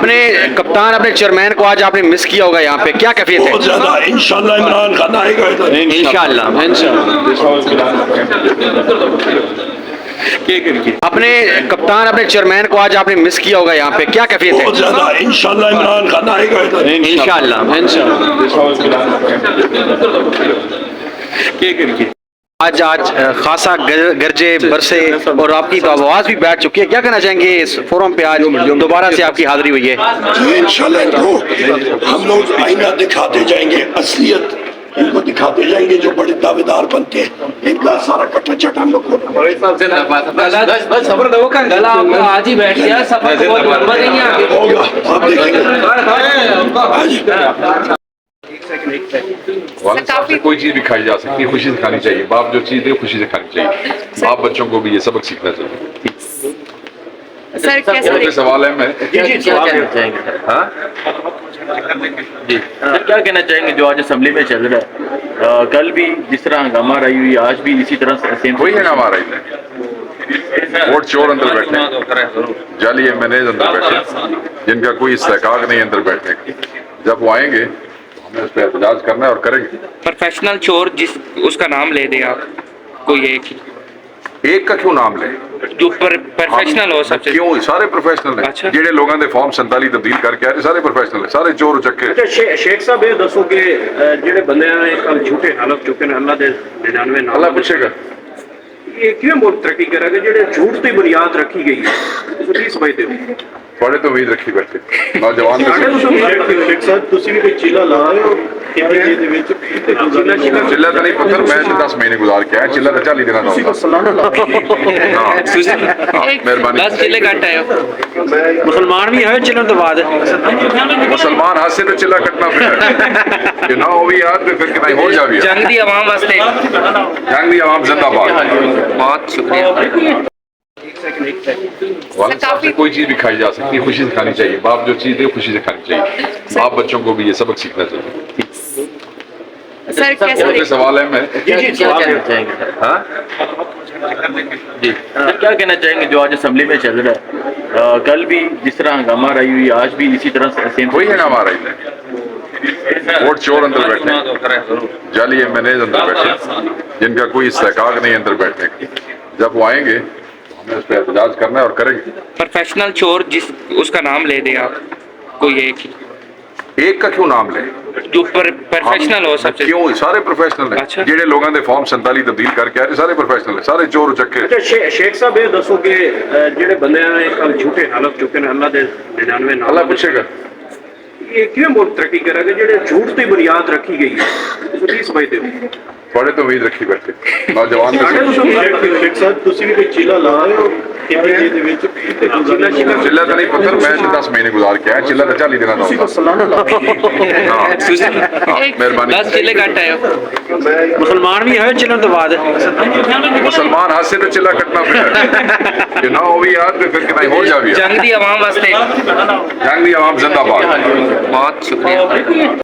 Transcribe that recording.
اپنے کپتان اپنے چیئرمین کو آج آپ نے مس کیا ہوگا یہاں پہ، کیا کیفیت ہے؟ بہت زیادہ انشاءاللہ عمران خان آئے گا ادھر انشاءاللہ اپنے کپتان اپنے چیئرمین کو آج آپ نے مس کیا ہوگا یہاں پہ، کیا کیفیت ہے؟ بہت زیادہ انشاءاللہ عمران خان آئے گا ادھر انشاءاللہ آج خاصا گرجے برسے اور آپ کی آواز بھی بیٹھ چکی ہے، کیا کہنا چاہیں گے اس فورم پہ آج دوبارہ سے آپ کی حاضری ہوئی ہے؟ انشاءاللہ ان کو ہم لوگ آئینہ دکھاتے جائیں گے، اصلیت ان کو دکھاتے جائیں گے، جو بڑے دعوے دار بنتے ہیں ان کا سارا کٹا چٹا ہم لوگ آج ہی بیٹھ گیا سفر ہوگا، آپ دیکھیں گے والد صاحب سے کوئی چیز بھی کھائی جا سکتی ہے، خوشی سے کھانی چاہیے، باپ جو چیز دے خوشی سے کھانی چاہیے، باپ بچوں کو بھی یہ سبق سیکھنا چاہیے۔ سر بہت سوال ہے، میں کیا کہنا چاہیں گے جو آج اسمبلی میں چل رہا ہے؟ کل بھی جس طرح ہنگامہ رہی ہوئی، آج بھی اسی طرح سیم کوئی ہنگامہ رہی ہے، ووٹ چور اندر بیٹھے، جعلی ایم این ایز اندر بیٹھے جن کا کوئی استحقاق نہیں اندر بیٹھنے کا، جب وہ آئیں گے ہمیں اس پہ احتجاج کرنا ہے اور کریں گے۔ پروفیشنل چور جس اس کا نام لے دیں آپ، کوئی ایک کا کیوں نام لیں؟ جو پروفیشنل ہو سب سے، کیوں سارے پروفیشنل ہیں، جہے لوگوں نے فارم 47 تبدیل کر کے آئے سارے پروفیشنل ہیں، سارے چور چکے۔ شیخ صاحب یہ دسو کہ جہے بندے نے کل جھوٹے حلف چکے ہیں اللہ دے 99 نام، اللہ پوچھے گا یہ کیوں ملک ترقی کرے گا؟ جہے جھوٹ کی بنیاد رکھی گئی ہے اس کی سمجھتے ہو؟ بڑے تو امید رکھی بیٹھے نوجوان شیخ صاحب تسی بھی کوئی چیلا لا رہے ہو؟ چلا تو نہیں پتھر، میں 10 مہینے گزار کے آیا، چلا تو 40 دن مہربانی۔ 10 چلے کٹ آئے مسلمان بھی ہے چلن تو بعد مسلمان ہاتھ سے تو چلا کٹنا پھر کہ نہ ہو بھی یاد تو پھر کتنا ہو جا بھی جنگ دی عوام واسطے جنگ دی عوام زندہ باد۔ بہت شکریہ۔ والد صاحب سے کوئی چیز بھی کھائی جا سکتی ہے، خوشی سے کھانی چاہیے، باپ جو چیز دے خوشی سے کھانی چاہیے، باپ بچوں کو بھی یہ سبق سیکھنا چاہیے۔ سر بہت سوال ہے، میں کیا کہنا چاہیں گے جو آج اسمبلی میں چل رہا ہے؟ کل بھی جس طرح ہنگامہ رہی ہوئی، آج بھی اسی طرح سیم کوئی ہنگامہ رہی ہے، ووٹ چور اندر بیٹھے، جعلی ایم این ایز اندر بیٹھے جن کا کوئی استحقاق نہیں اندر بیٹھنے کا، جب وہ آئیں گے ہمیں اس پہ احتجاج کرنا ہے اور کریں گے۔ پروفیشنل چور جس اس کا نام لے دیں آپ، کوئی ایک کا کیوں نام لیں؟ جو پروفیشنل ہو سب سے، کیوں سارے پروفیشنل ہیں، جہے لوگوں نے فارم 47 تبدیل کر کے آئے سارے پروفیشنل ہیں، سارے چور چکے۔ شیخ صاحب یہ دسو کہ جہے بندے نے کل جھوٹے حلف چکے ہیں اللہ دے 99 نام، اللہ پوچھے گا یہ کیوں ملک ترقی کرے گا؟ جہے جھوٹ کی بنیاد رکھی گئی ہے اس کی سمجھتے ہو؟ بڑے تو امید رکھی بیٹھے نوجوان شیخ صاحب تسی بھی کوئی چیلا لا رہے ہو؟ چلا تو نہیں پتھر، میں 10 مہینے گزار کے آیا، چلا تو 40 دن مہربانی۔ 10 چلے کٹ آئے مسلمان بھی ہے چلن تو بعد مسلمان ہاتھ سے تو چلا کٹنا پھر کہ نہ ہو بھی یاد تو پھر کتنا ہو جا بھی جنگ دی عوام واسطے جنگ دی عوام زندہ باد۔ بہت شکریہ۔